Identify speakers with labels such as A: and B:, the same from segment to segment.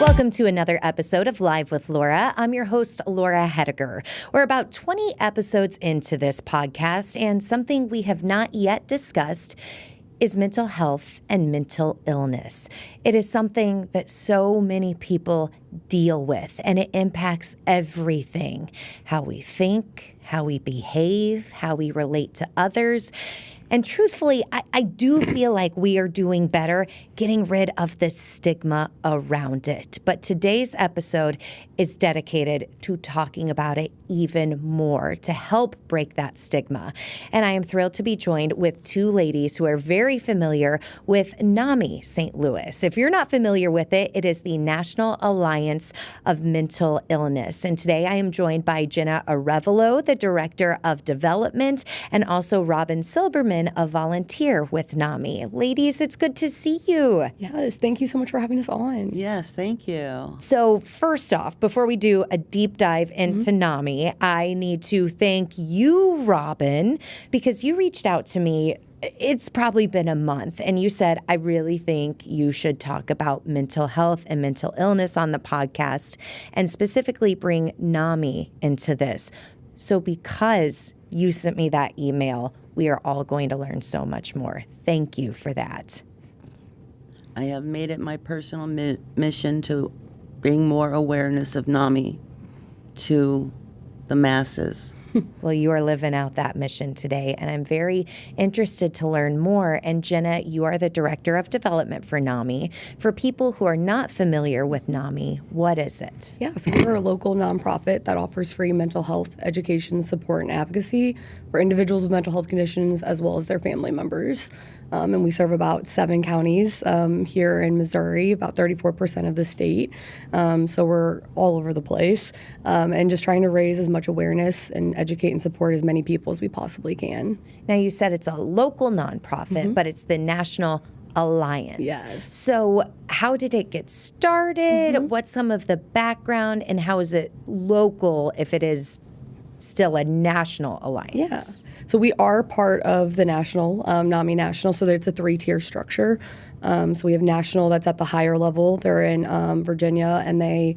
A: Welcome to another episode of Live with Laura. I'm your host, Laura Hettiger. We're about 20 episodes into this podcast, and something we have not yet discussed is mental health and mental illness. It is something that so many people deal with, and it impacts everything: how we think, how we behave, how we relate to others. And truthfully, I do feel like we are doing better getting rid of the stigma around it. But today's episode is dedicated to talking about it even more to help break that stigma. And I am thrilled to be joined with two ladies who are very familiar with NAMI St. Louis. If you're not familiar with it, it is the National Alliance of Mental Illness. And today I am joined by Jenna Arevalo, the Director of Development, and also Robin Silberman, a volunteer with NAMI. Ladies, it's good to see you.
B: Yes, thank you so much for having us on.
C: Yes, thank you.
A: So first off, before we do a deep dive into NAMI, I need to thank you, Robin, because you reached out to me. It's probably been a month, and you said, I really think you should talk about mental health and mental illness on the podcast, and specifically bring NAMI into this. So because you sent me that email, we are all going to learn so much more. Thank you for that.
C: I have made it my personal mission to bring more awareness of NAMI to the masses.
A: Well, you are living out that mission today, and I'm very interested to learn more. And Jenna, you are the Director of Development for NAMI. For people who are not familiar with NAMI, what is it?
B: Yeah, so we're a local nonprofit that offers free mental health education, support, and advocacy for individuals with mental health conditions as well as their family members. And we serve about 7 counties here in Missouri, about 34% of the state. So we're all over the place, and just trying to raise as much awareness and educate and support as many people as we possibly can.
A: Now, you said it's a local nonprofit, but it's the National Alliance.
B: Yes.
A: So how did it get started? What's some of the background, and how is it local if it is still a national alliance?
B: Yeah. So we are part of the national, NAMI National, so it's a 3-tier structure. So we have national, that's at the higher level. They're in Virginia, and they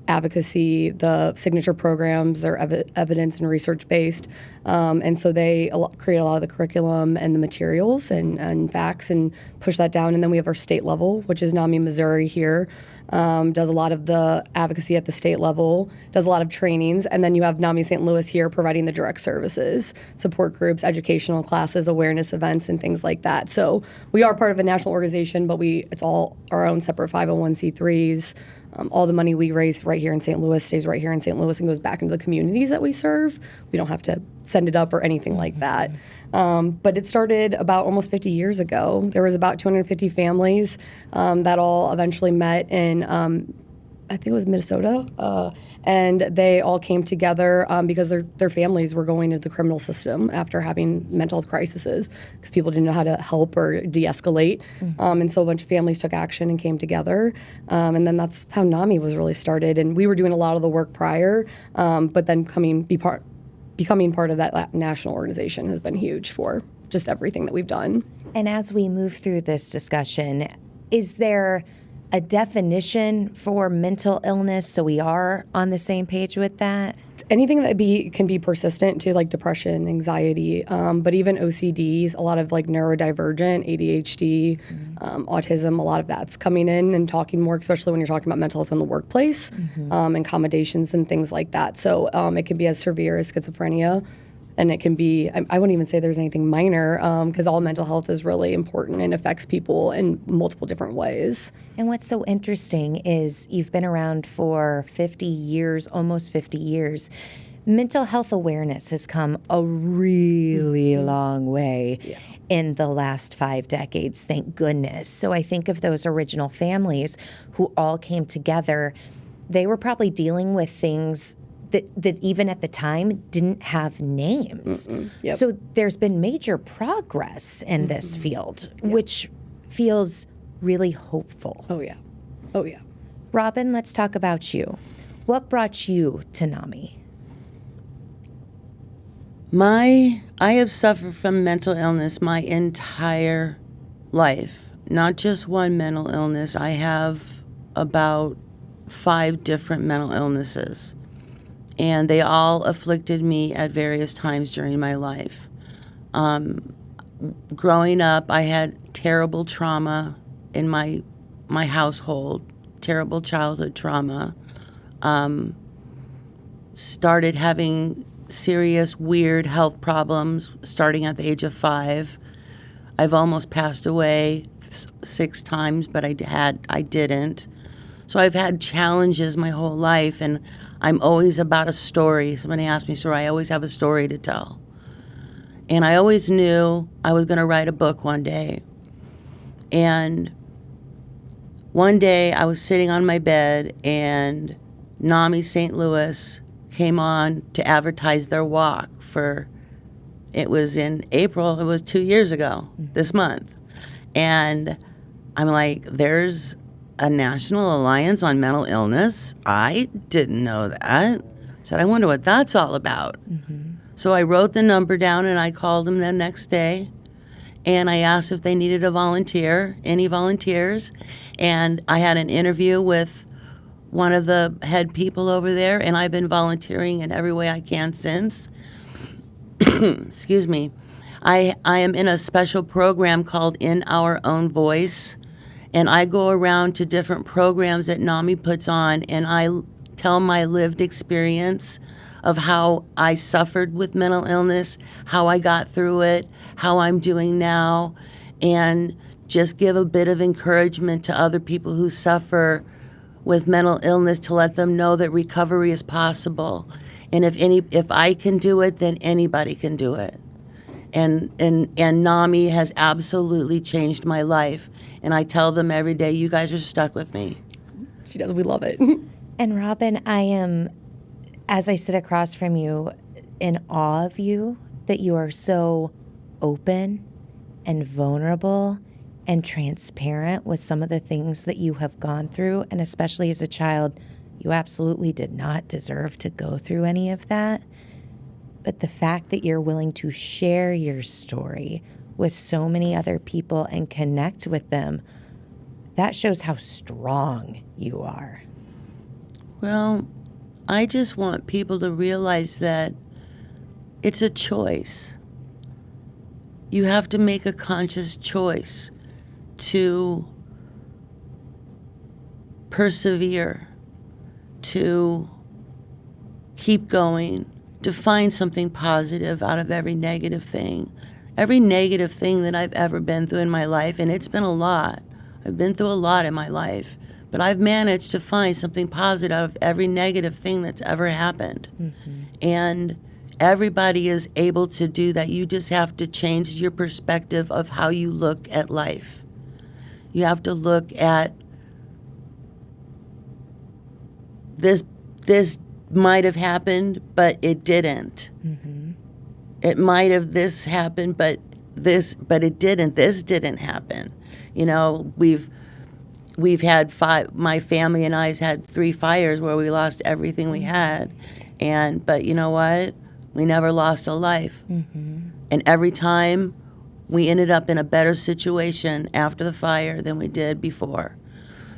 B: advocacy, the signature programs, they're evidence and research-based. And so they create a lot of the curriculum and the materials and facts and push that down. And then we have our state level, which is NAMI Missouri here. Does a lot of the advocacy at the state level, does a lot of trainings, and then you have NAMI St. Louis here providing the direct services, support groups, educational classes, awareness events, and things like that. So we are part of a national organization, but it's all our own separate 501c3s. All the money we raise right here in St. Louis stays right here in St. Louis and goes back into the communities that we serve. We don't have to send it up or anything like that. But it started about almost 50 years ago. There was about 250 families that all eventually met in, I think it was Minnesota, and they all came together because their families were going into the criminal system after having mental health crises because people didn't know how to help or de-escalate. And so a bunch of families took action and came together. And then that's how NAMI was really started. And we were doing a lot of the work prior, but then becoming part of that national organization has been huge for just everything that we've done.
A: And as we move through this discussion, is there a definition for mental illness so we are on the same page with that?
B: Anything that can be persistent to like depression, anxiety, but even OCDs, a lot of like neurodivergent, ADHD, autism, a lot of that's coming in and talking more, especially when you're talking about mental health in the workplace, accommodations and things like that. So it can be as severe as schizophrenia. And it can be, I wouldn't even say there's anything minor, because all mental health is really important and affects people in multiple different ways.
A: And what's so interesting is you've been around for 50 years, almost 50 years. Mental health awareness has come a really long way in the last 5 decades, thank goodness. So I think of those original families who all came together. They were probably dealing with things that even at the time didn't have names.
B: Yep.
A: So there's been major progress in this field, which feels really hopeful.
B: Oh, yeah. Oh, yeah.
A: Robin, let's talk about you. What brought you to NAMI?
C: I have suffered from mental illness my entire life. Not just one mental illness. I have about 5 different mental illnesses, and they all afflicted me at various times during my life. Growing up, I had terrible trauma in my household, terrible childhood trauma. Started having serious, weird health problems starting at the age of 5. I've almost passed away 6 times, but I didn't. So I've had challenges my whole life, and I'm always about a story. Somebody asked me, so I always have a story to tell. And I always knew I was going to write a book one day. And one day I was sitting on my bed, and NAMI St. Louis came on to advertise their walk it was in April, it was 2 years ago, this month. And I'm like, there's a National Alliance on Mental Illness? I didn't know that. I said, I wonder what that's all about. So I wrote the number down, and I called them the next day, and I asked if they needed a volunteer, any volunteers. And I had an interview with one of the head people over there, and I've been volunteering in every way I can since. Excuse me. I am in a special program called In Our Own Voice, and I go around to different programs that NAMI puts on, and I tell my lived experience of how I suffered with mental illness, how I got through it, how I'm doing now, and just give a bit of encouragement to other people who suffer with mental illness, to let them know that recovery is possible. And if I can do it, then anybody can do it. And NAMI has absolutely changed my life. And I tell them every day, you guys are stuck with me.
B: She does. We love it.
A: And Robin, I am, as I sit across from you, in awe of you, that you are so open and vulnerable and transparent with some of the things that you have gone through. And especially as a child, you absolutely did not deserve to go through any of that. But the fact that you're willing to share your story with so many other people and connect with them, that shows how strong you are.
C: Well, I just want people to realize that it's a choice. You have to make a conscious choice to persevere, to keep going, to find something positive out of every negative thing. Every negative thing that I've ever been through in my life, and it's been a lot. I've been through a lot in my life, but I've managed to find something positive out of every negative thing that's ever happened. And everybody is able to do that. You just have to change your perspective of how you look at life. You have to look at this might have happened, but it didn't. It might have this happened, but it didn't. This didn't happen. You know, we've had my family and I's had 3 fires where we lost everything we had. But you know what? We never lost a life. And every time we ended up in a better situation after the fire than we did before.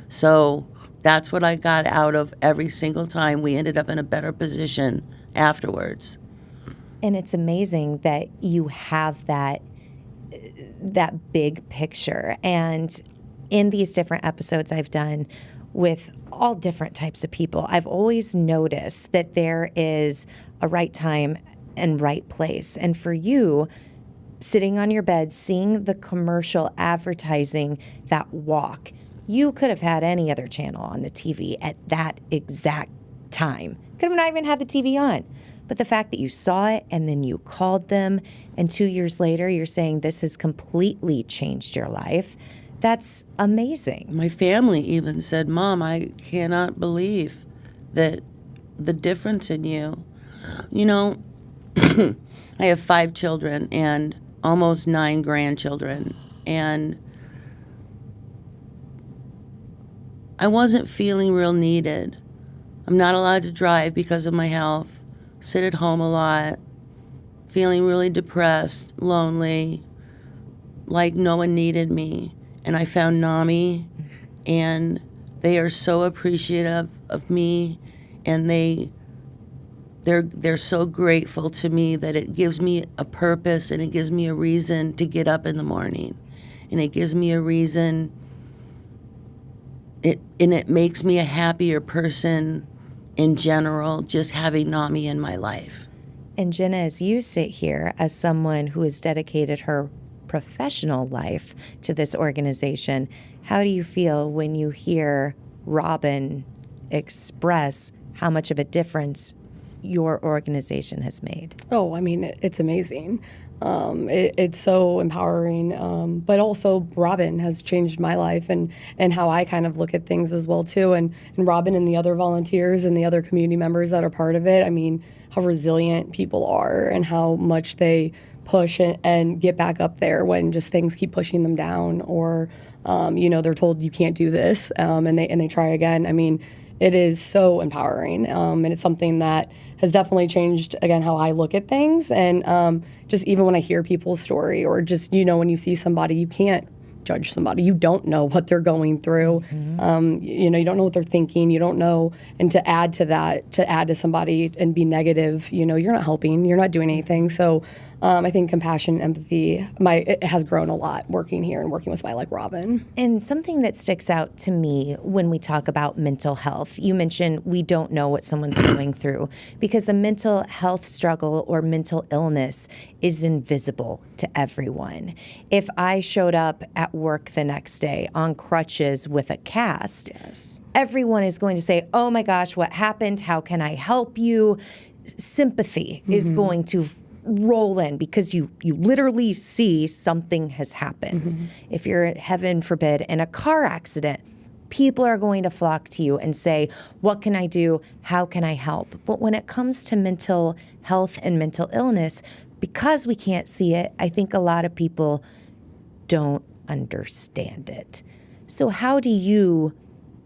C: So that's what I got out of every single time. We ended up in a better position afterwards.
A: And it's amazing that you have that big picture. And in these different episodes I've done with all different types of people, I've always noticed that there is a right time and right place. And for you, sitting on your bed, seeing the commercial advertising that walk, you could have had any other channel on the TV at that exact time. Could have not even had the TV on. But the fact that you saw it and then you called them, and 2 years later you're saying this has completely changed your life, that's amazing.
C: My family even said, Mom, I cannot believe that the difference in you. You know, I have 5 children and almost 9 grandchildren, and I wasn't feeling real needed. I'm not allowed to drive because of my health. Sit at home a lot, feeling really depressed, lonely, like no one needed me. And I found NAMI, and they are so appreciative of me, and they're so grateful to me that it gives me a purpose, and it gives me a reason to get up in the morning, and it gives me a reason. It makes me a happier person in general, just having NAMI in my life.
A: And Jenna, as you sit here as someone who has dedicated her professional life to this organization, how do you feel when you hear Robin express how much of a difference your organization has made?
B: Oh, I mean, it's amazing. It's so empowering, but also Robin has changed my life and how I kind of look at things as well too. And Robin and the other volunteers and the other community members that are part of it, I mean, how resilient people are and how much they push and get back up there when just things keep pushing them down, or they're told you can't do this, and they try again. I mean, it is so empowering, and it's something that has definitely changed, again, how I look at things. And just even when I hear people's story, or just, when you see somebody, you can't judge somebody. You don't know what they're going through. You don't know what they're thinking. You don't know. And to add to that, to add to somebody and be negative, you're not helping. You're not doing anything. So I think compassion, empathy, it has grown a lot working here and working with somebody like Robin.
A: And something that sticks out to me when we talk about mental health, you mentioned we don't know what someone's going through, because a mental health struggle or mental illness is invisible to everyone. If I showed up at work the next day on crutches with a cast,
B: Yes.
A: Everyone is going to say, oh my gosh, what happened? How can I help you? Sympathy is going to roll in because you literally see something has happened. If you're, heaven forbid, in a car accident, people are going to flock to you and say, what can I do? How can I help? But when it comes to mental health and mental illness, because we can't see it, I think a lot of people don't understand it. So how do you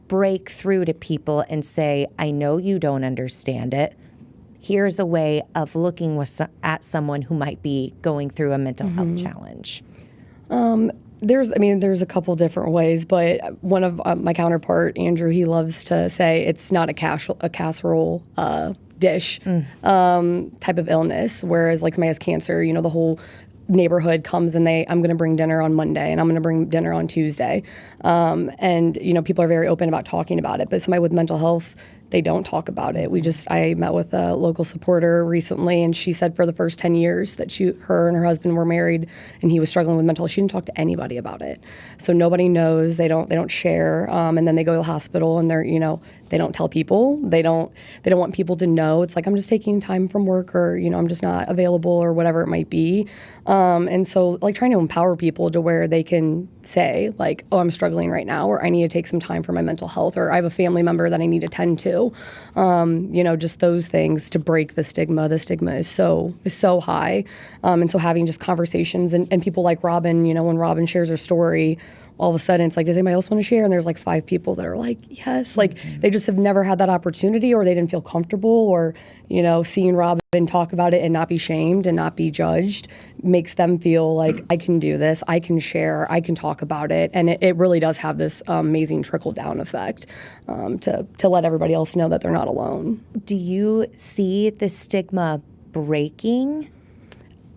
A: break through to people and say, I know you don't understand it. Here's a way of looking at someone who might be going through a mental health challenge?
B: There's a couple different ways, but one of my counterpart, Andrew, he loves to say it's not a casserole dish type of illness, whereas like somebody has cancer, the whole neighborhood comes and I'm going to bring dinner on Monday and I'm going to bring dinner on Tuesday. And people are very open about talking about it, but somebody with mental health, they don't talk about it. I met with a local supporter recently, and she said for the first 10 years that her and her husband were married and he was struggling with mental health, she didn't talk to anybody about it. So nobody knows, they don't share. And then they go to the hospital and they don't tell people. They don't want people to know. It's like, I'm just taking time from work, or, I'm just not available, or whatever it might be. And so like trying to empower people to where they can say like, oh, I'm struggling right now, or I need to take some time for my mental health, or I have a family member that I need to tend to. Just those things to break the stigma. The stigma is so high. And so having just conversations and people like Robin, when Robin shares her story, all of a sudden it's like, does anybody else want to share? And there's like 5 people that are like, yes. Like they just have never had that opportunity, or they didn't feel comfortable, or, seeing Robin talk about it and not be shamed and not be judged makes them feel like I can do this, I can share, I can talk about it. And it really does have this amazing trickle down effect to let everybody else know that they're not alone.
A: Do you see the stigma breaking?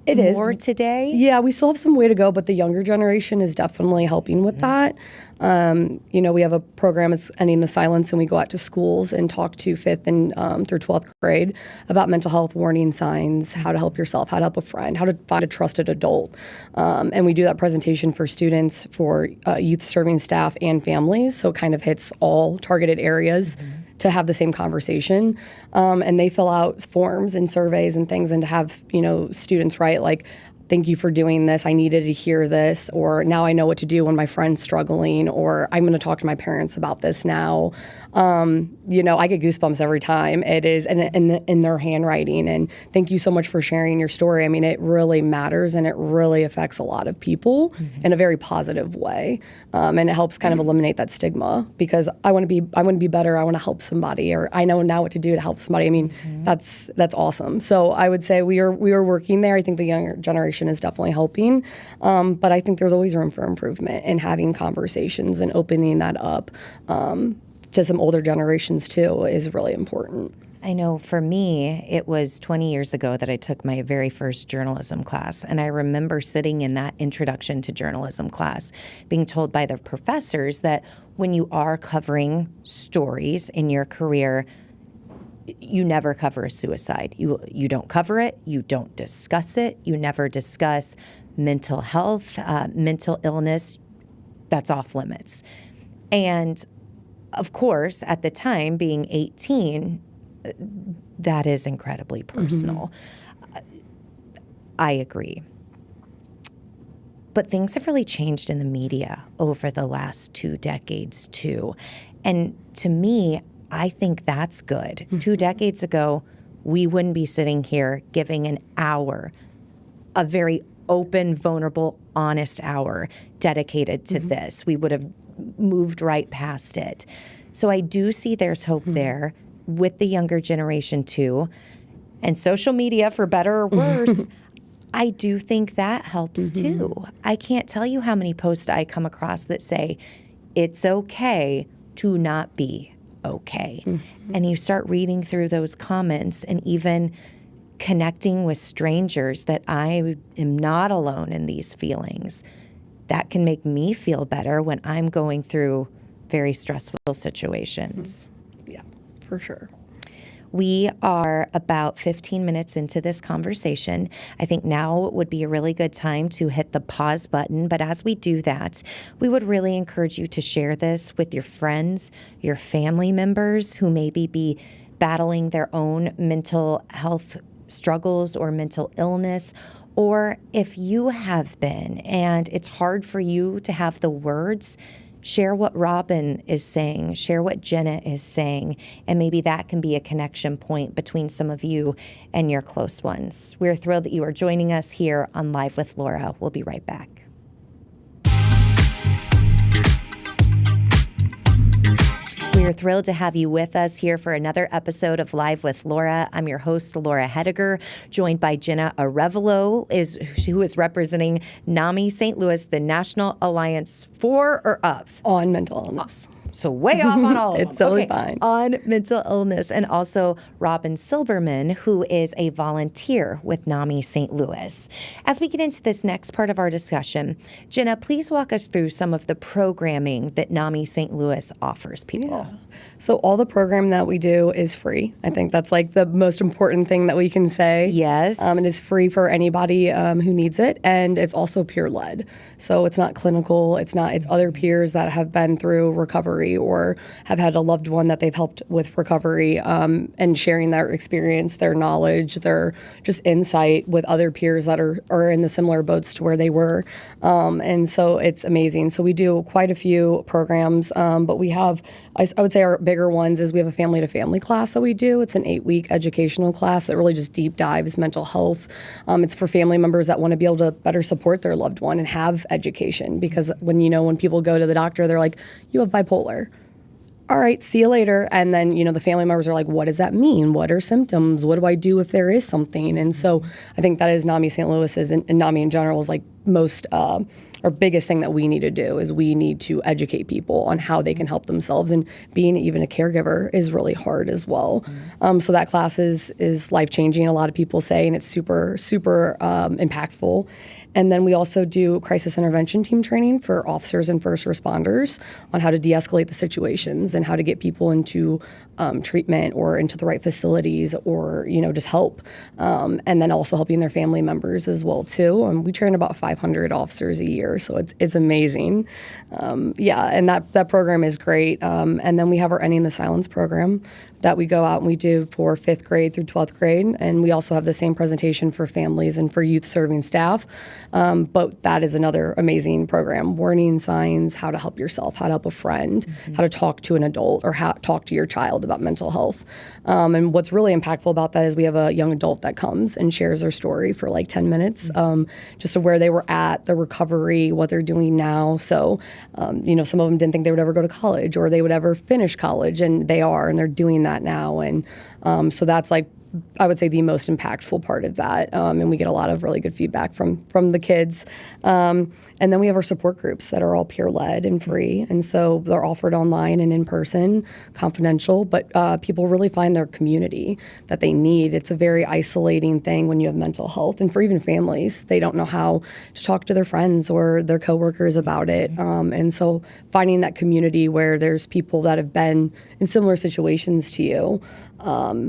B: It is
A: more today?
B: Yeah, we still have some way to go, but the younger generation is definitely helping with that. We have a program, it's Ending the Silence, and we go out to schools and talk to 5th and through 12th grade about mental health warning signs, how to help yourself, how to help a friend, how to find a trusted adult. And we do that presentation for students, for youth serving staff and families, so it kind of hits all targeted areas. To have the same conversation, and they fill out forms and surveys and things, and to have students write like, thank you for doing this, I needed to hear this, or now I know what to do when my friend's struggling, or I'm going to talk to my parents about this now. I get goosebumps every time. It is in their handwriting, and thank you so much for sharing your story. I mean, it really matters, and it really affects a lot of people in a very positive way, and it helps kind of eliminate that stigma, because I want to be better. I want to help somebody, or I know now what to do to help somebody. I mean, that's awesome. So I would say we are working there. I think the younger generation is definitely helping, but I think there's always room for improvement in having conversations and opening that up. to some older generations too is really important.
A: I know for me, it was 20 years ago that I took my very first journalism class. And I remember sitting in that introduction to journalism class, being told by the professors that when you are covering stories in your career, you never cover a suicide. You don't cover it. You don't discuss it. You never discuss mental health, mental illness. That's off limits. And of course, at the time, being 18, that is incredibly personal. I agree. But things have really changed in the media over the last 2 decades, too. And to me, I think that's good. 2 decades ago, we wouldn't be sitting here giving an hour, a very open, vulnerable, honest hour dedicated to this. We would have moved right past it. So I do see there's hope there with the younger generation too. And social media, for better or worse, I do think that helps too. I can't tell you how many posts I come across that say, it's okay to not be okay. And you start reading through those comments and even connecting with strangers that I am not alone in these feelings. That can make me feel better when I'm going through very stressful situations.
B: Yeah, for sure.
A: We are about 15 minutes into this conversation. I think now would be a really good time to hit the pause button. But as we do that, we would really encourage you to share this with your friends, your family members who maybe be battling their own mental health struggles or mental illness. Or if you have been and it's hard for you to have the words, share what Robin is saying, share what Jenna is saying, and maybe that can be a connection point between some of you and your close ones. We're thrilled that you are joining us here on Live with Laura. We'll be right back. We are thrilled to have you with us here for another episode of Live with Laura. I'm your host, Laura Hettiger, joined by Jenna Arevalo, who is representing NAMI St. Louis, the National Alliance for or of?
B: On mental illness.
A: So way off on all of them.
B: It's totally fine.
A: On mental illness. And also Robin Silberman, who is a volunteer with NAMI St. Louis. As we get into this next part of our discussion, Jenna, please walk us through some of the programming that NAMI St. Louis offers people.
B: Yeah. So all the program that we do is free. I think that's like the most important thing that we can say.
A: Yes.
B: It is free for anybody who needs it. And it's also peer-led. So it's not clinical. It's other peers that have been through recovery or have had a loved one that they've helped with recovery, and sharing their experience, their knowledge, their just insight with other peers that are in the similar boats to where they were. And so it's amazing. So we do quite a few programs, but we have, I would say our bigger ones is we have a family-to-family class that we do. It's an 8-week educational class that really just deep dives mental health. It's for family members that want to be able to better support their loved one and have education, because when people go to the doctor, they're like, you have bipolar. All right, see you later. And then, the family members are like, what does that mean? What are symptoms? What do I do if there is something? And so I think that is NAMI St. Louis's and NAMI in general is like most our biggest thing that we need to do is we need to educate people on how they can help themselves, and being even a caregiver is really hard as well. So that class is life-changing, a lot of people say, and it's super, super impactful. And then we also do crisis intervention team training for officers and first responders on how to de-escalate the situations and how to get people into treatment or into the right facilities or, just help. And then also helping their family members as well, too. We train about 500 officers a year, so it's amazing. And that program is great. And then we have our Ending the Silence program that we go out and we do for 5th grade through 12th grade. And we also have the same presentation for families and for youth serving staff. But that is another amazing program. Warning signs, how to help yourself, how to help a friend, how to talk to an adult, or how to talk to your child about mental health. And what's really impactful about that is we have a young adult that comes and shares their story for like 10 minutes, just of where they were at, the recovery, what they're doing now. So, some of them didn't think they would ever go to college or they would ever finish college, and they are, and they're doing that now. And so that's like I would say, the most impactful part of that. And we get a lot of really good feedback from the kids. And then we have our support groups that are all peer-led and free. And so they're offered online and in person, confidential, but people really find their community that they need. It's a very isolating thing when you have mental health, and for even families, they don't know how to talk to their friends or their coworkers about it. And so finding that community where there's people that have been in similar situations to you,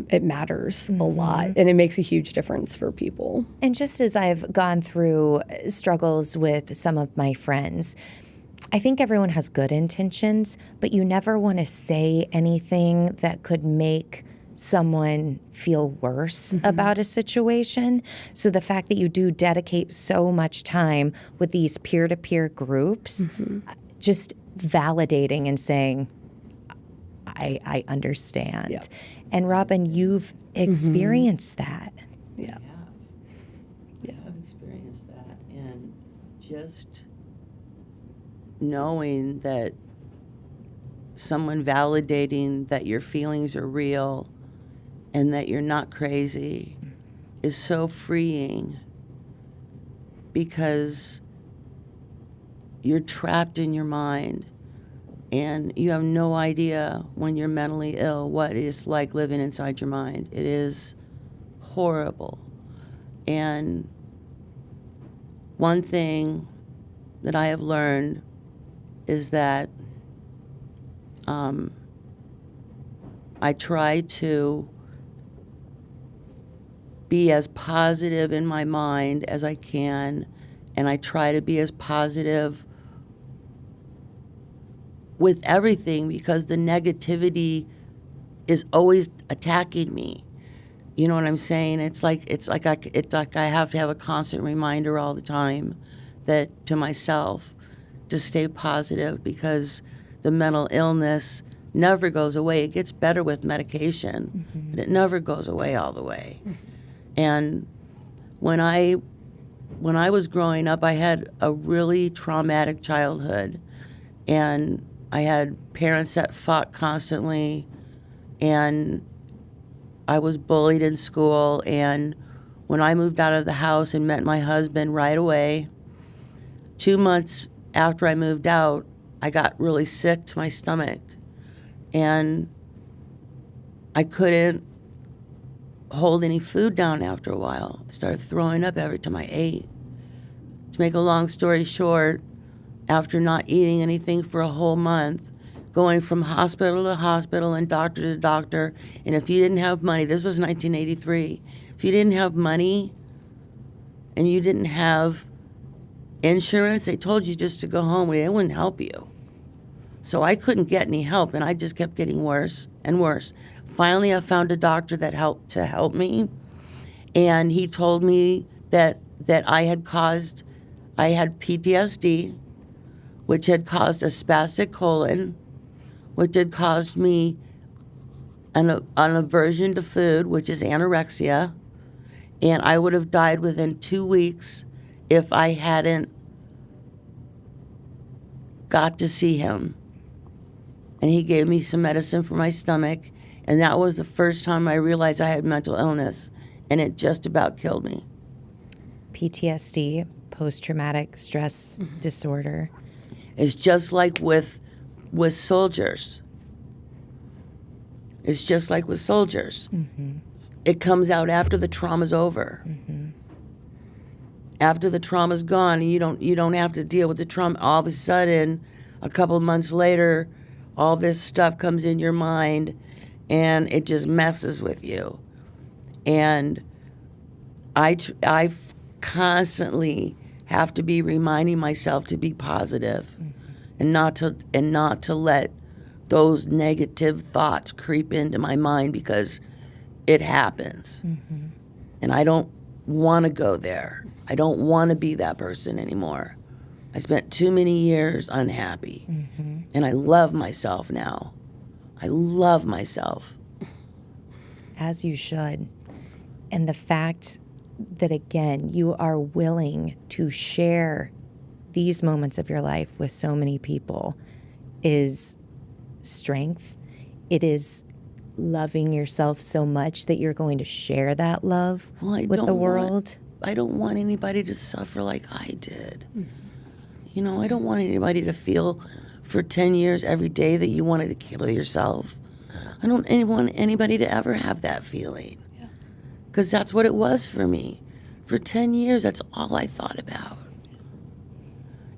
B: it matters a lot, and it makes a huge difference for people.
A: And just as I've gone through struggles with some of my friends, I think everyone has good intentions, but you never want to say anything that could make someone feel worse about a situation. So the fact that you do dedicate so much time with these peer-to-peer groups, just validating and saying, I understand.
B: Yeah.
A: And Robin, you've experienced that.
B: Yeah.
C: I've experienced that, and just knowing that someone validating that your feelings are real and that you're not crazy is so freeing, because you're trapped in your mind and you have no idea when you're mentally ill what it's like living inside your mind. It is horrible. And one thing that I have learned is that I try to be as positive in my mind as I can, and I try to be as positive with everything, because the negativity is always attacking me. You know what I'm saying? It's like I have to have a constant reminder all the time that to myself to stay positive, because the mental illness never goes away. It gets better with medication, but it never goes away all the way. And when I was growing up, I had a really traumatic childhood, and I had parents that fought constantly, and I was bullied in school. And when I moved out of the house and met my husband right away, 2 months after I moved out, I got really sick to my stomach, and I couldn't hold any food down after a while. I started throwing up every time I ate. To make a long story short, after not eating anything for a whole month, going from hospital to hospital and doctor to doctor, and if you didn't have money, this was 1983, if you didn't have money and you didn't have insurance, they told you just to go home. They wouldn't help you. So I couldn't get any help, and I just kept getting worse and worse. Finally, I found a doctor that help me, and he told me that I had PTSD, which had caused a spastic colon, which had caused me an aversion to food, which is anorexia, and I would have died within 2 weeks if I hadn't got to see him. And he gave me some medicine for my stomach, and that was the first time I realized I had mental illness, and it just about killed me.
A: PTSD, post-traumatic stress disorder.
C: It's just like with soldiers. It's just like with soldiers. It comes out after the trauma's over. After the trauma's gone, and you don't have to deal with the trauma. All of a sudden, a couple of months later, all this stuff comes in your mind, and it just messes with you. And I constantly have to be reminding myself to be positive, and not to let those negative thoughts creep into my mind, because it happens. And I don't want to go there. I don't want to be that person anymore. I spent too many years unhappy, and I love myself now. I love myself.
A: As you should. And the fact that, again, you are willing to share these moments of your life with so many people is strength. It is loving yourself so much that you're going to share that love with the world?
C: I don't want anybody to suffer like I did. You know, I don't want anybody to feel for 10 years every day that you wanted to kill yourself. I don't want anybody to ever have that feeling. Because that's what it was for me. For 10 years, that's all I thought about.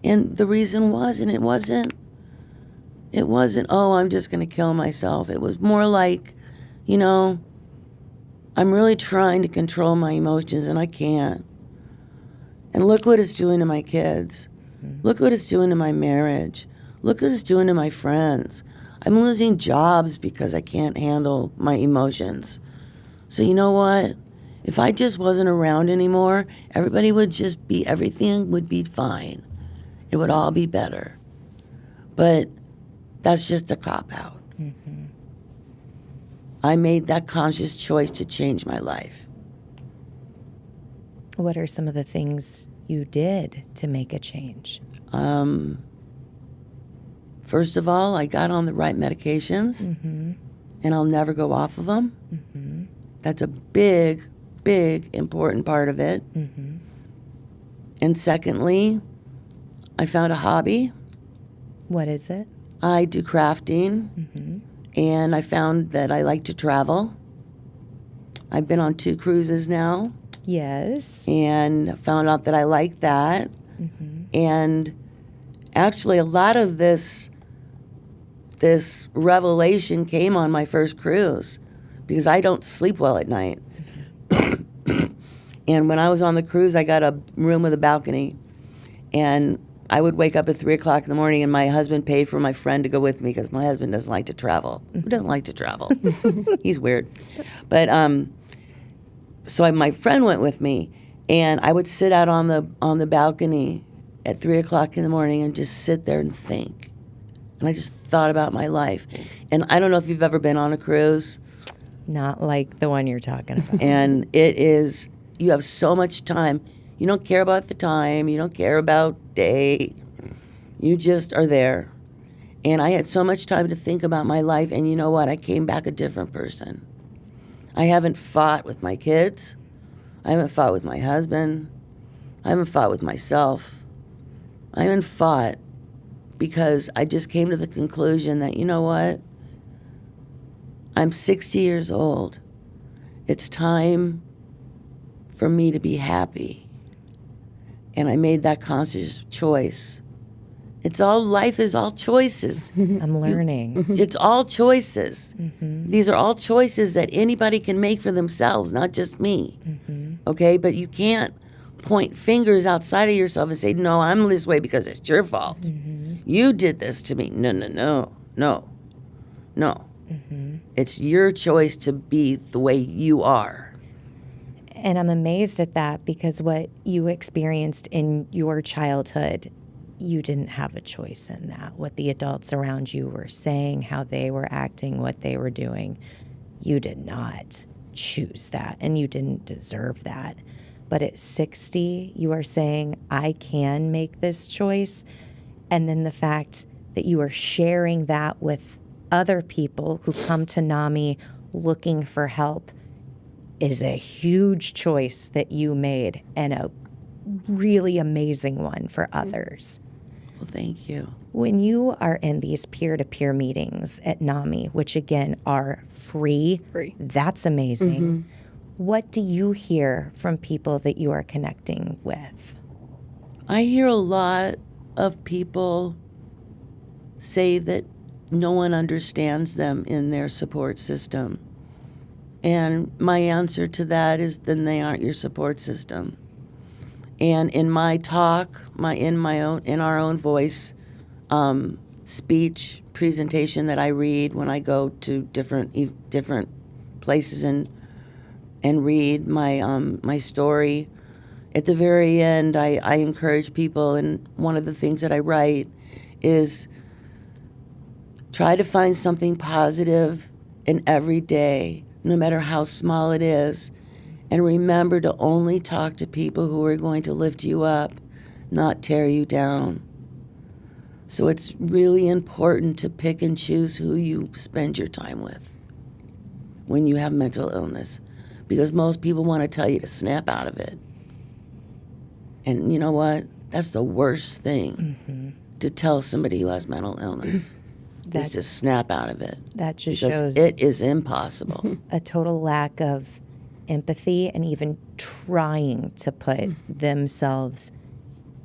C: And the reason was, and it wasn't, oh, I'm just going to kill myself. It was more like, you know, I'm really trying to control my emotions and I can't. And look what it's doing to my kids. Look what it's doing to my marriage. Look what it's doing to my friends. I'm losing jobs because I can't handle my emotions. So you know what? If I just wasn't around anymore, everything would be fine. It would all be better. But that's just a cop-out. I made that conscious choice to change my life.
A: What are some of the things you did to make a change?
C: First of all, I got on the right medications, and I'll never go off of them. That's a big, important part of it. And secondly, I found a hobby.
A: What is it?
C: I do crafting, and I found that I like to travel. I've been on 2 cruises now.
A: Yes.
C: And found out that I like that. And actually, a lot of this revelation came on my first cruise because I don't sleep well at night. And when I was on the cruise, I got a room with a balcony. And I would wake up at 3 o'clock in the morning, and my husband paid for my friend to go with me because my husband doesn't like to travel. Who doesn't like to travel? He's weird. But so my friend went with me, and I would sit out on the balcony at 3 o'clock in the morning and just sit there and think. And I just thought about my life. And I don't know if you've ever been on a cruise.
A: Not like the one you're talking about.
C: And it is, you have so much time. You don't care about the time. You don't care about day. You just are there. And I had so much time to think about my life. And you know what? I came back a different person. I haven't fought with my kids. I haven't fought with my husband. I haven't fought with myself. I haven't fought because I just came to the conclusion that, you know what? I'm 60 years old. It's time for me to be happy. And I made that conscious choice. Life is all choices.
A: I'm learning.
C: It's all choices. These are all choices that anybody can make for themselves, not just me. Okay? But you can't point fingers outside of yourself and say, no, I'm this way because it's your fault. You did this to me. No. It's your choice to be the way you are.
A: And I'm amazed at that because what you experienced in your childhood, you didn't have a choice in that. What the adults around you were saying, how they were acting, what they were doing, you did not choose that and you didn't deserve that. But at 60, you are saying, I can make this choice. And then the fact that you are sharing that with other people who come to NAMI looking for help is a huge choice that you made and a really amazing one for others.
C: Well, thank you.
A: When you are in these peer-to-peer meetings at NAMI, which again are free, that's amazing. What do you hear from people that you are connecting with?
C: I hear a lot of people say that no one understands them in their support system. And my answer to that is then they aren't your support system. And in my talk, in our own voice, speech, presentation that I read when I go to different places and read my story, at the very end, I encourage people, and one of the things that I write is try to find something positive in every day, no matter how small it is. And remember to only talk to people who are going to lift you up, not tear you down. So it's really important to pick and choose who you spend your time with. when you have mental illness, because most people want to tell you to snap out of it. And you know what? That's the worst thing to tell somebody who has mental illness, is to snap out of it.
A: That just
C: because
A: shows
C: it is impossible.
A: a total lack of empathy and even trying to put themselves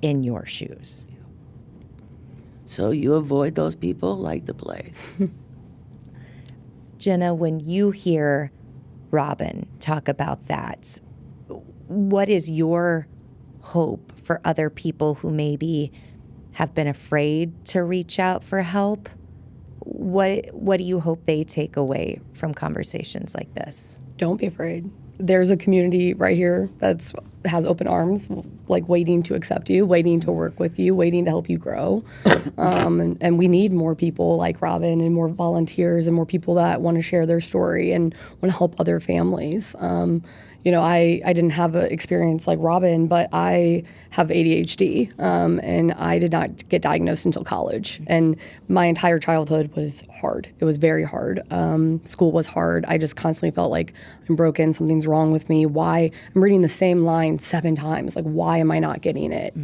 A: in your shoes.
C: So you avoid those people like the plague.
A: Jenna, when you hear Robin talk about that, what is your hope for other people who maybe have been afraid to reach out for help? What do you hope they take away from conversations like this?
B: Don't be afraid. There's a community right here that has open arms, like waiting to accept you, waiting to work with you, waiting to help you grow. And we need more people like Robin and more volunteers and more people that want to share their story and want to help other families. I didn't have an experience like Robin, but I have ADHD, and I did not get diagnosed until college. And my entire childhood was hard. It was very hard. School was hard. I just constantly felt like I'm broken, something's wrong with me. Why? I'm reading the same line 7 times. Like, why am I not getting it?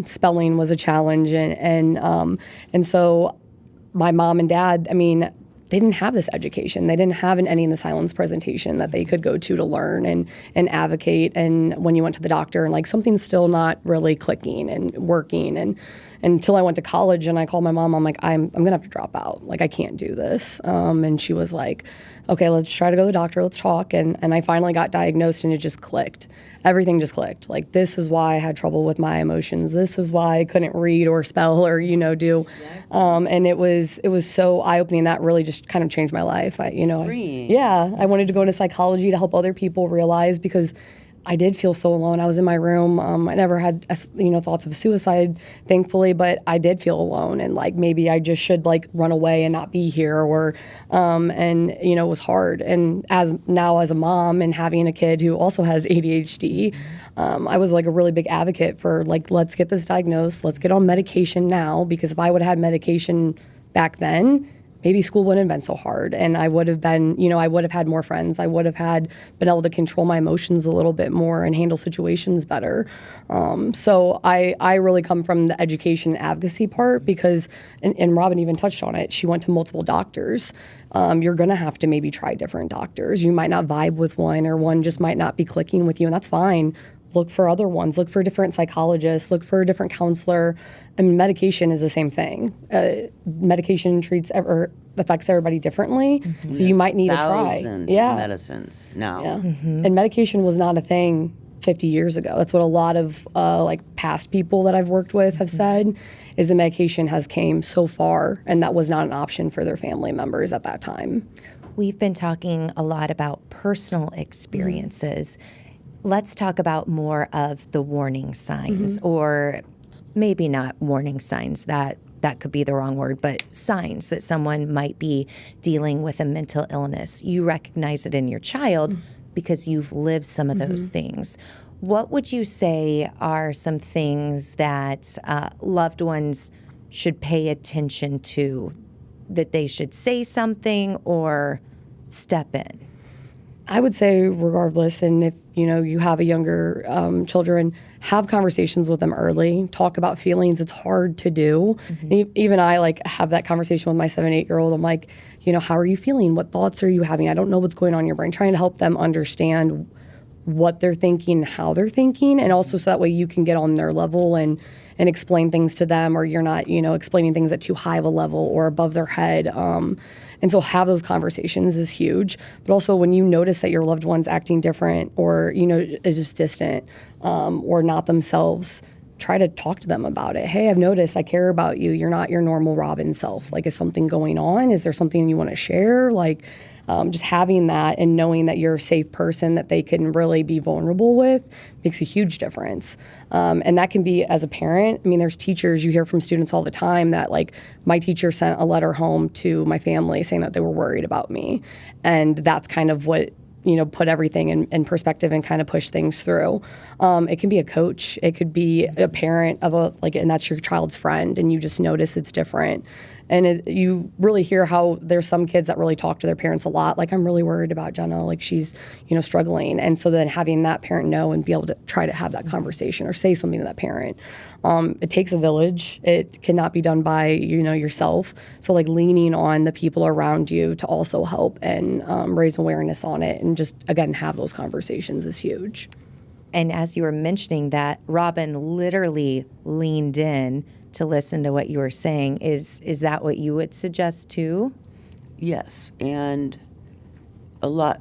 B: Spelling was a challenge. And so my mom and dad, they didn't have this education. They didn't have an Ending the Silence presentation that they could go to learn and advocate. And when you went to the doctor and like something's still not really clicking and working. And until I went to college and I called my mom, I'm like, I'm going to have to drop out. Like, I can't do this. And she was like, okay, let's try to go to the doctor. Let's talk. And I finally got diagnosed and it just clicked. Everything just clicked. Like, this is why I had trouble with my emotions. This is why I couldn't read or spell or, do. And it was so eye-opening. That really just kind of changed my life.
C: Freeing.
B: I wanted to go into psychology to help other people realize, because I did feel so alone. I was in my room. I never had, thoughts of suicide, thankfully, but I did feel alone, and like maybe I just should like run away and not be here, or, it was hard. And as a mom and having a kid who also has ADHD, I was like a really big advocate for like, let's get this diagnosed, let's get on medication now, because if I would have had medication back then, maybe school wouldn't have been so hard, and I would have been, I would have had more friends. I would have been able to control my emotions a little bit more and handle situations better. So I really come from the education and advocacy part, because, and Robin even touched on it, she went to multiple doctors. You're going to have to maybe try different doctors. You might not vibe with one, or one just might not be clicking with you, and that's fine. Look for other ones. Look for different psychologists. Look for a different counselor. Medication is the same thing. Medication affects everybody differently, so you might need to try.
C: Thousands of medicines now.
B: Yeah. And medication was not a thing 50 years ago. That's what a lot of past people that I've worked with have said, is the medication has came so far, and that was not an option for their family members at that time.
A: We've been talking a lot about personal experiences. Let's talk about more of the warning signs, or maybe not warning signs, that could be the wrong word, but signs that someone might be dealing with a mental illness. You recognize it in your child because you've lived some of those things. What would you say are some things that loved ones should pay attention to, that they should say something or step in?
B: I would say regardless, and if you have a younger children, have conversations with them early. Talk about feelings. It's hard to do. Even I have that conversation with my 7-8-year-old. I'm like, how are you feeling? What thoughts are you having? I don't know what's going on in your brain. Trying to help them understand what they're thinking, how they're thinking, and also so that way you can get on their level and explain things to them, or you're not, explaining things at too high of a level or above their head. And so have those conversations is huge. But also when you notice that your loved one's acting different, or, is just distant, or not themselves, try to talk to them about it. Hey, I've noticed, I care about you. You're not your normal Robin self. Is something going on? Is there something you want to share? Just having that and knowing that you're a safe person that they can really be vulnerable with makes a huge difference. And that can be as a parent. There's teachers, you hear from students all the time that my teacher sent a letter home to my family saying that they were worried about me. And that's kind of what, put everything in perspective and kind of push things through. It can be a coach. It could be a parent of and that's your child's friend, and you just notice it's different. And you really hear how there's some kids that really talk to their parents a lot. Like, I'm really worried about Jenna. Like, she's, struggling. And so then having that parent know and be able to try to have that conversation or say something to that parent. It takes a village. It cannot be done by, yourself. So like leaning on the people around you to also help and raise awareness on it and just, again, have those conversations is huge.
A: And as you were mentioning that, Robin literally leaned in to listen to what you were saying. Is that what you would suggest too?
C: Yes, and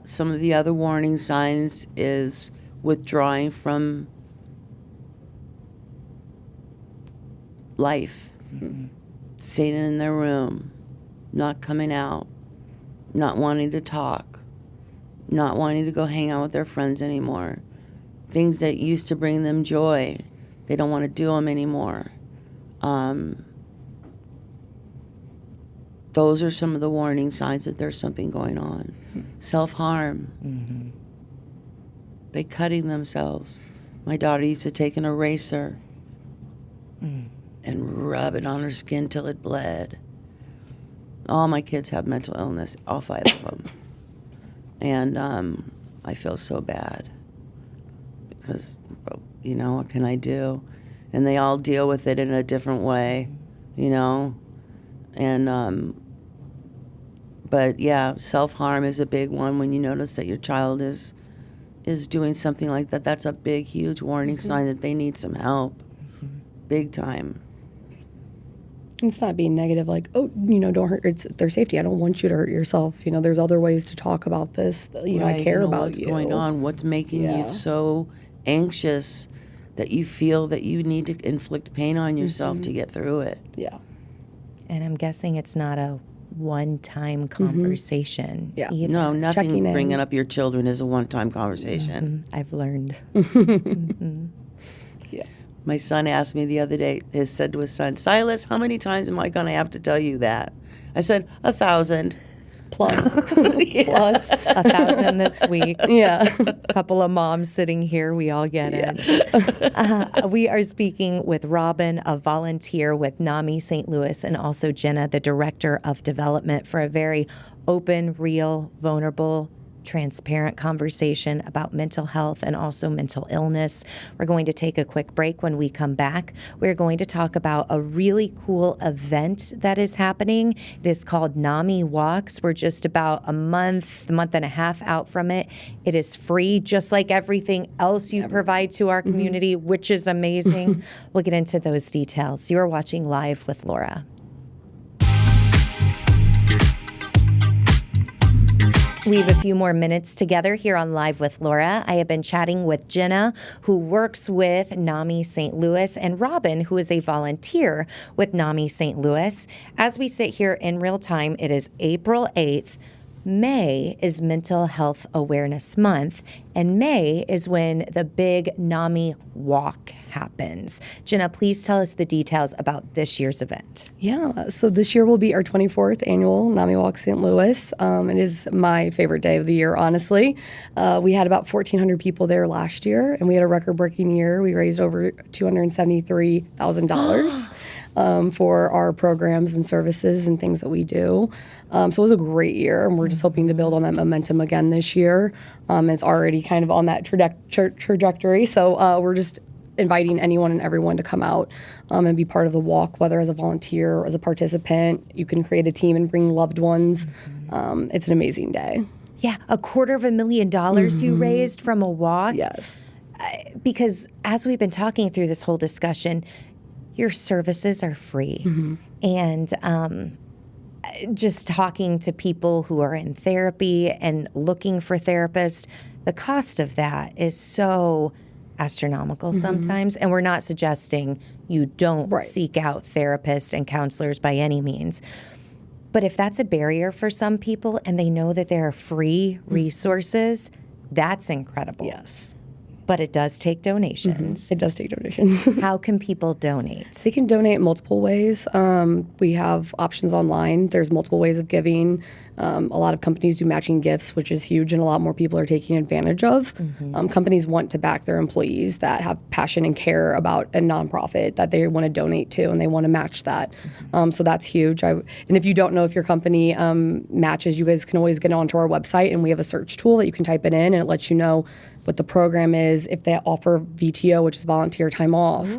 C: some of the other warning signs is withdrawing from life, staying in their room, not coming out, not wanting to talk, not wanting to go hang out with their friends anymore. Things that used to bring them joy, they don't want to do them anymore. Those are some of the warning signs that there's something going on. Self-harm. They cutting themselves. My daughter used to take an eraser and rub it on her skin till it bled. All my kids have mental illness, all 5 of them. And I feel so bad because, what can I do? And they all deal with it in a different way, And, but yeah, self-harm is a big one. When you notice that your child is doing something like that, that's a big, huge warning sign that they need some help, big time.
B: It's not being negative, like, oh, don't hurt. It's their safety. I don't want you to hurt yourself. There's other ways to talk about this.
C: Right,
B: I care about
C: what's
B: you.
C: What's going on? What's making you so anxious that you feel that you need to inflict pain on yourself to get through it?
B: Yeah.
A: And I'm guessing it's not a one-time conversation.
B: Yeah.
A: Either.
C: No, nothing
B: Checking
C: bringing
B: in.
C: up your children is a one-time conversation.
A: I've learned.
B: Yeah.
C: My son asked me the other day, said to his son, Silas, how many times am I going to have to tell you that? I said, 1,000.
B: Plus.
C: Yeah.
B: Plus.
A: 1,000 this week.
B: Yeah.
A: Couple of moms sitting here. We all get it. We are speaking with Robin, a volunteer with NAMI St. Louis, and also Jenna, the director of development, for a very open, real, vulnerable, transparent conversation about mental health and also mental illness. We're going to take a quick break. When we come back, we're going to talk about a really cool event that is happening. It is called NAMI Walks. We're just about a month and a half out from it. It is free, just like everything else you provide to our community, which is amazing. We'll get into those details. You are watching Live with Laura. We have a few more minutes together here on Live with Laura. I have been chatting with Jenna, who works with NAMI St. Louis, and Robin, who is a volunteer with NAMI St. Louis. As we sit here in real time, it is April 8th. May is Mental Health Awareness Month, and May is when the big NAMI Walk happens. Jenna, please tell us the details about this year's event.
B: Yeah, so this year will be our 24th annual NAMI Walk St. Louis. It is my favorite day of the year, honestly. We had about 1,400 people there last year, and we had a record-breaking year. We raised over $273,000. For our programs and services and things that we do. So it was a great year, and we're just hoping to build on that momentum again this year. It's already kind of on that trajectory, so we're just inviting anyone and everyone to come out and be part of the walk, whether as a volunteer or as a participant. You can create a team and bring loved ones. It's an amazing day.
A: Yeah, $250,000 you raised from a walk.
B: Yes.
A: Because as we've been talking through this whole discussion, your services are free. And just talking to people who are in therapy and looking for therapists, the cost of that is so astronomical sometimes. And we're not suggesting you don't seek out therapists and counselors by any means. But if that's a barrier for some people and they know that there are free resources, that's incredible.
B: Yes.
A: But it does take donations.
B: It does take donations.
A: How can people donate?
B: They can donate multiple ways. We have options online. There's multiple ways of giving. A lot of companies do matching gifts, which is huge, and a lot more people are taking advantage of. Companies want to back their employees that have passion and care about a nonprofit that they want to donate to, and they want to match that. So that's huge. And if you don't know if your company matches, you guys can always get onto our website, and we have a search tool that you can type it in, and it lets you know what the program is, if they offer VTO, which is volunteer time off.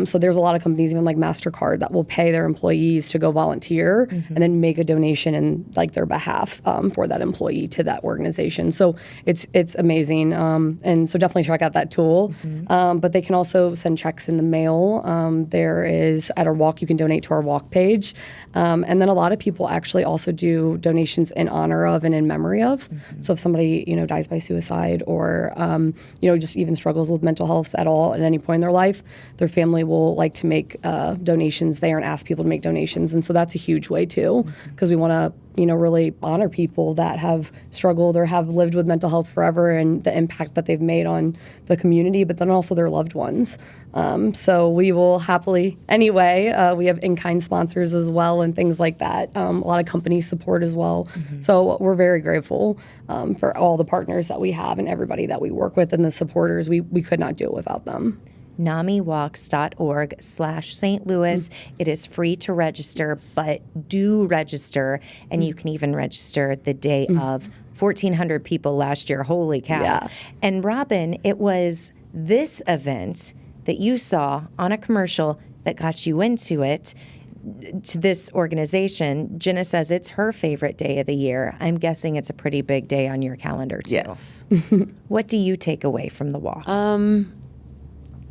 B: So there's a lot of companies, even like MasterCard, that will pay their employees to go volunteer and then make a donation in like their behalf for that employee to that organization. So it's amazing. And so definitely check out that tool. But they can also send checks in the mail. There is, at our walk, you can donate to our walk page. And then a lot of people actually also do donations in honor of and in memory of. So if somebody, dies by suicide or just even struggles with mental health at all at any point in their life, their family will like to make donations there and ask people to make donations. And so that's a huge way too, because we want to, really honor people that have struggled or have lived with mental health forever and the impact that they've made on the community, but then also their loved ones. So we will happily, anyway, we have in-kind sponsors as well and things like that. A lot of company support as well. So we're very grateful for all the partners that we have and everybody that we work with and the supporters. We could not do it without them.
A: NAMIWalks.org/St. Louis. It is free to register, but do register, and you can even register the day of. 1,400 people last year. Holy cow.
B: Yeah.
A: And Robin, it was this event that you saw on a commercial that got you into it, to this organization. Jenna says it's her favorite day of the year. I'm guessing it's a pretty big day on your calendar, too.
C: Yes.
A: What do you take away from the walk?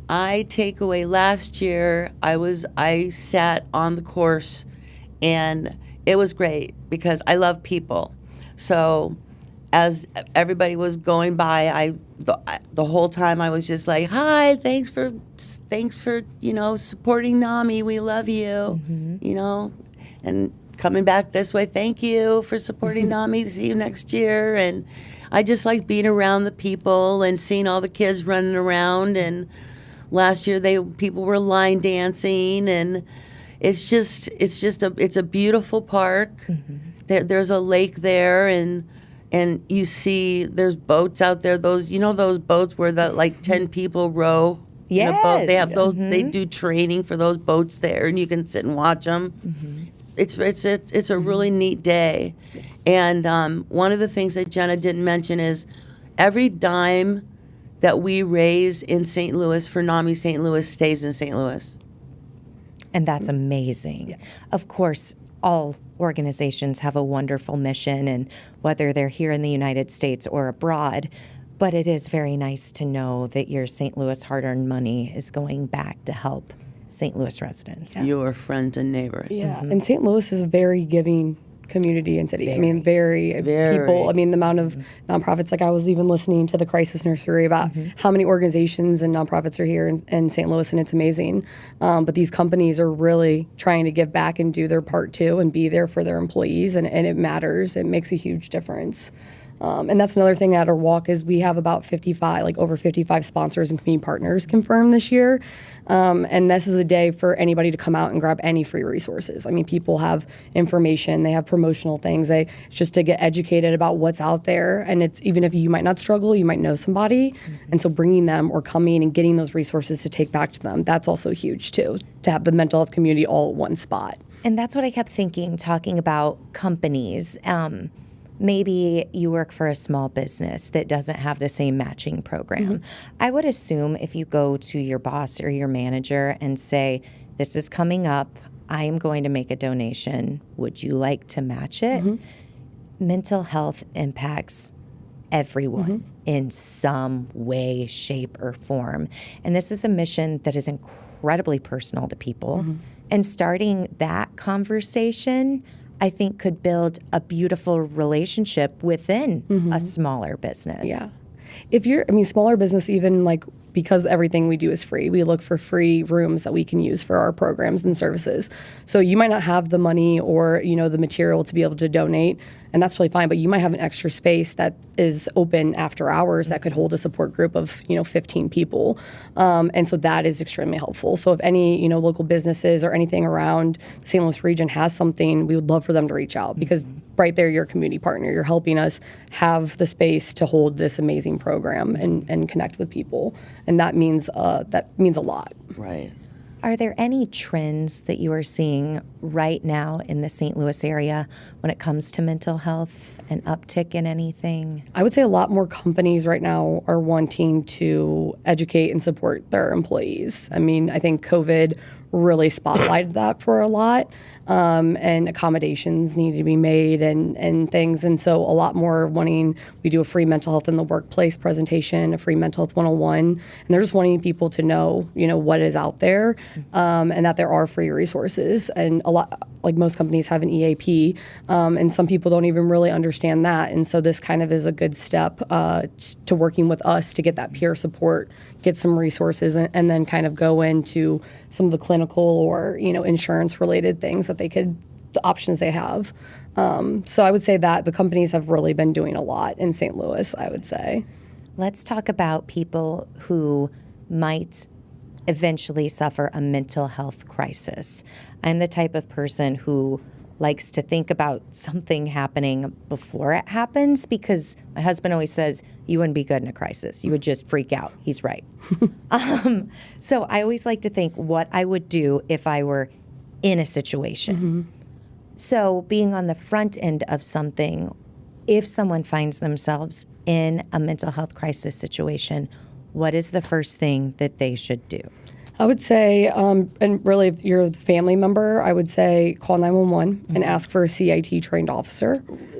C: I take away last year, I sat on the course and it was great because I love people. So as everybody was going by, the whole time I was just like, hi, thanks for supporting NAMI. We love you, and coming back this way. Thank you for supporting NAMI. See you next year. And I just like being around the people and seeing all the kids running around. And last year people were line dancing, and it's a beautiful park. There's a lake there, and you see there's boats out there. Those those boats where 10 people row in a boat. They have those. They do training for those boats there, and you can sit and watch them. It's a really neat day, and one of the things that Jenna didn't mention is every dime that we raise in St. Louis for NAMI St. Louis stays in St. Louis.
A: And that's amazing. Of course, all organizations have a wonderful mission, and whether they're here in the United States or abroad, but it is very nice to know that your St. Louis hard-earned money is going back to help St. Louis residents.
C: Your friends and neighbors.
B: Yeah, and St. Louis is a very giving community and city. Very people. The amount of nonprofits. Like I was even listening to the Crisis Nursery about how many organizations and nonprofits are here in St. Louis, and it's amazing. But these companies are really trying to give back and do their part too, and be there for their employees, and it matters. It makes a huge difference. And that's another thing at our walk is we have about over 55 sponsors and community partners confirmed this year. And this is a day for anybody to come out and grab any free resources. People have information, they have promotional things, just to get educated about what's out there. And it's even if you might not struggle, you might know somebody. And so bringing them or coming and getting those resources to take back to them, that's also huge too, to have the mental health community all at one spot.
A: And that's what I kept thinking, talking about companies. Maybe you work for a small business that doesn't have the same matching program. I would assume if you go to your boss or your manager and say, this is coming up, I am going to make a donation. Would you like to match it? Mental health impacts everyone in some way, shape, or form. And this is a mission that is incredibly personal to people. And starting that conversation, I think, could build a beautiful relationship within a smaller business.
B: Yeah. Smaller business, even like, because everything we do is free, we look for free rooms that we can use for our programs and services. So you might not have the money or, the material to be able to donate, and that's really fine, but you might have an extra space that is open after hours that could hold a support group of, 15 people. And so that is extremely helpful. So if any, local businesses or anything around the St. Louis region has something, we would love for them to reach out, because right there, you're a community partner. You're helping us have the space to hold this amazing program and connect with people. And that means a lot.
C: Right.
A: Are there any trends that you are seeing right now in the St. Louis area when it comes to mental health, an uptick in anything?
B: I would say a lot more companies right now are wanting to educate and support their employees. I think COVID really spotlighted that for a lot, and accommodations needed to be made and things. And so a lot more wanting, we do a free mental health in the workplace presentation, a free mental health 101, and they're just wanting people to know, what is out there, and that there are free resources. And a lot, like most companies have an EAP, and some people don't even really understand that. And so this kind of is a good step to working with us to get that peer support, get some resources, and then kind of go into some of the clinical or, insurance related things that the options they have. So I would say that the companies have really been doing a lot in St. Louis, I would say.
A: Let's talk about people who might eventually suffer a mental health crisis. I'm the type of person who likes to think about something happening before it happens, because my husband always says, you wouldn't be good in a crisis. You would just freak out. He's right. So I always like to think what I would do if I were in a situation. Mm-hmm. So being on the front end of something, if someone finds themselves in a mental health crisis situation, what is the first thing that they should do?
B: I would say, and really if you're the family member, I would say call 911 mm-hmm. and ask for a CIT trained officer.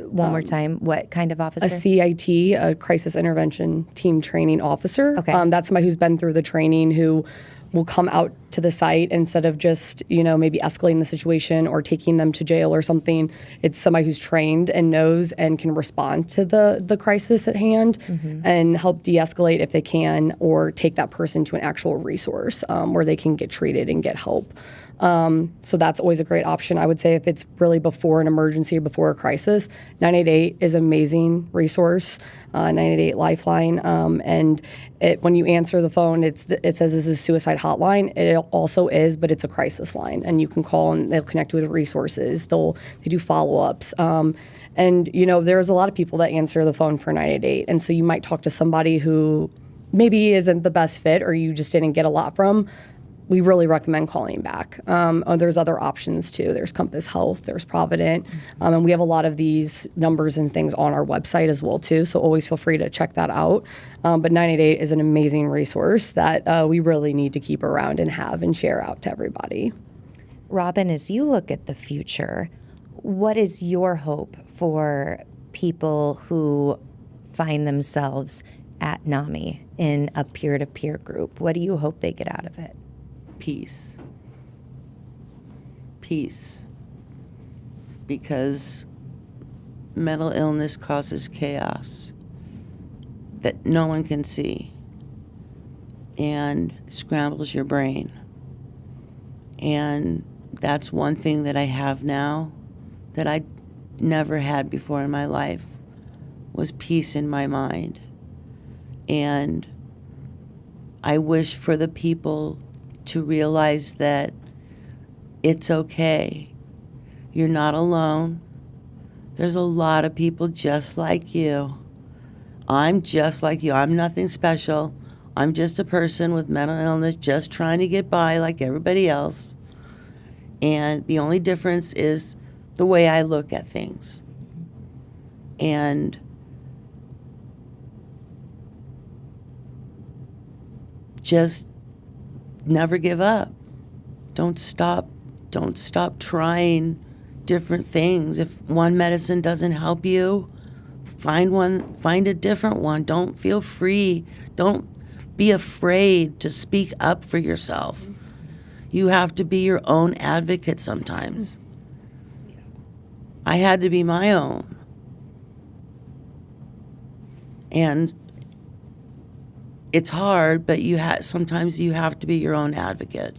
A: One more time, what kind of officer?
B: A CIT, a Crisis Intervention Team Training Officer.
A: Okay.
B: That's somebody who's been through the training, who will come out to the site instead of just, maybe escalating the situation or taking them to jail or something. It's somebody who's trained and knows and can respond to the crisis at hand mm-hmm. and help de-escalate if they can, or take that person to an actual resource where they can get treated and get help. So that's always a great option. I would say if it's really before an emergency or before a crisis, 988 is an amazing resource, 988 Lifeline. And when you answer the phone, it says this is a suicide hotline. It also is, but it's a crisis line. And you can call and they'll connect you with resources. They do follow-ups. And, there's a lot of people that answer the phone for 988. And so you might talk to somebody who maybe isn't the best fit or you just didn't get a lot from. We really recommend calling back. There's other options too. There's Compass Health, there's Provident, and we have a lot of these numbers and things on our website as well too, so always feel free to check that out. But 988 is an amazing resource that we really need to keep around and have and share out to everybody.
A: Robin, as you look at the future, what is your hope for people who find themselves at NAMI in a peer-to-peer group? What do you hope they get out of it?
C: Peace. Because mental illness causes chaos that no one can see and scrambles your brain. And that's one thing that I have now that I never had before in my life, was peace in my mind. And I wish for the people to realize that it's okay. You're not alone. There's a lot of people just like you. I'm just like you. I'm nothing special. I'm just a person with mental illness just trying to get by like everybody else. And the only difference is the way I look at things. And just never give up. Don't stop trying different things. If one medicine doesn't help you, find a different one. Don't feel free. Don't be afraid to speak up for yourself. You have to be your own advocate sometimes. I had to be my own. And it's hard, but sometimes you have to be your own advocate.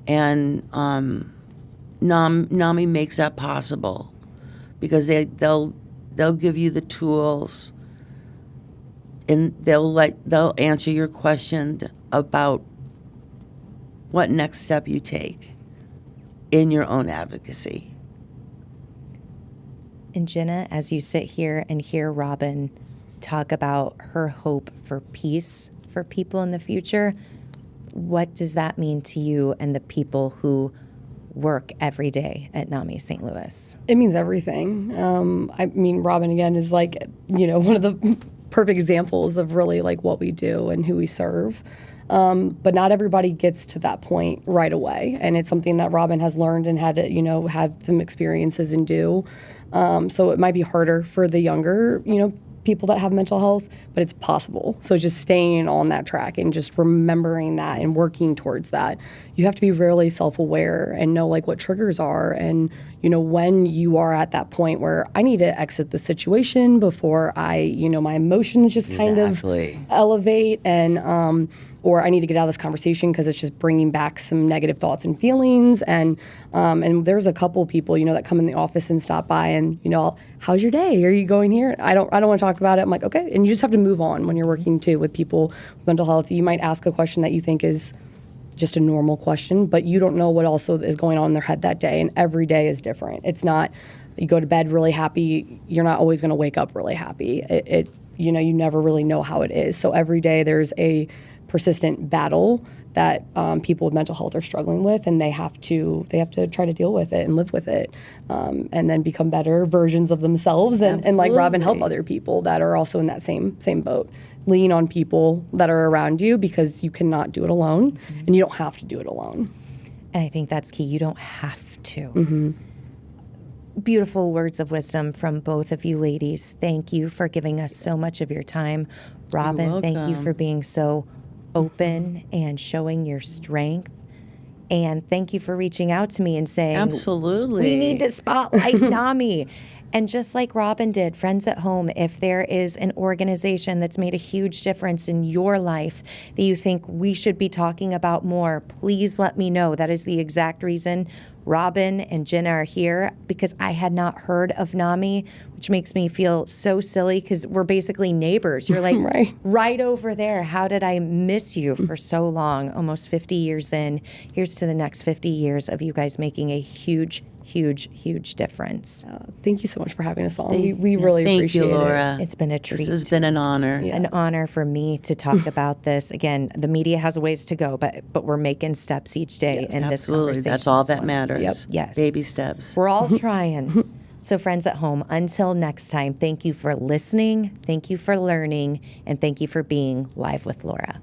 C: And NAMI makes that possible because they'll give you the tools, and they'll answer your question about what next step you take in your own advocacy.
A: And Jenna, as you sit here and hear Robin talk about her hope for peace for people in the future, what does that mean to you and the people who work every day at NAMI St. Louis?
B: It means everything. I mean, Robin, again, is like, one of the perfect examples of really like what we do and who we serve. But not everybody gets to that point right away. And it's something that Robin has learned and had to, had some experiences and do. So it might be harder for the younger, people that have mental health, but it's possible. So just staying on that track and just remembering that and working towards that. You have to be really self-aware and know like what triggers are, and when you are at that point where I need to exit the situation before I, my emotions just kind of elevate, and or I need to get out of this conversation because it's just bringing back some negative thoughts and feelings. And there's a couple people, that come in the office and stop by and, how's your day? Are you going here? I don't want to talk about it. I'm like, okay. And you just have to move on when you're working too with people with mental health. You might ask a question that you think is just a normal question, but you don't know what also is going on in their head that day. And every day is different. It's not, you go to bed really happy. You're not always going to wake up really happy. You never really know how it is. So every day there's a persistent battle that people with mental health are struggling with, and they have to try to deal with it and live with it, and then become better versions of themselves, and like Robin, help other people that are also in that same boat. Lean on people that are around you because you cannot do it alone, and you don't have to do it alone.
A: And I think that's key. You don't have to. Beautiful words of wisdom from both of you ladies. Thank you for giving us so much of your time. Robin, thank you for being so open and showing your strength. And thank you for reaching out to me and saying,
C: absolutely,
A: we need to spotlight NAMI. And just like Robin did, Friends at Home, if there is an organization that's made a huge difference in your life that you think we should be talking about more, please let me know. That is the exact reason Robin and Jenna are here, because I had not heard of NAMI, which makes me feel so silly because we're basically neighbors. You're like right over there. How did I miss you for so long? Almost 50 years in. Here's to the next 50 years of you guys making a huge difference.
B: Thank you so much for having us on. We really appreciate
C: you, Laura.
A: It's been a treat.
C: This has been an honor.
A: An honor for me to talk about this. Again, the media has a ways to go, but we're making steps each day in this conversation.
C: That's all that matters.
A: Yes.
C: Baby steps.
A: We're all trying. So Friends at Home, until next time, thank you for listening, thank you for learning, and thank you for being live with Laura.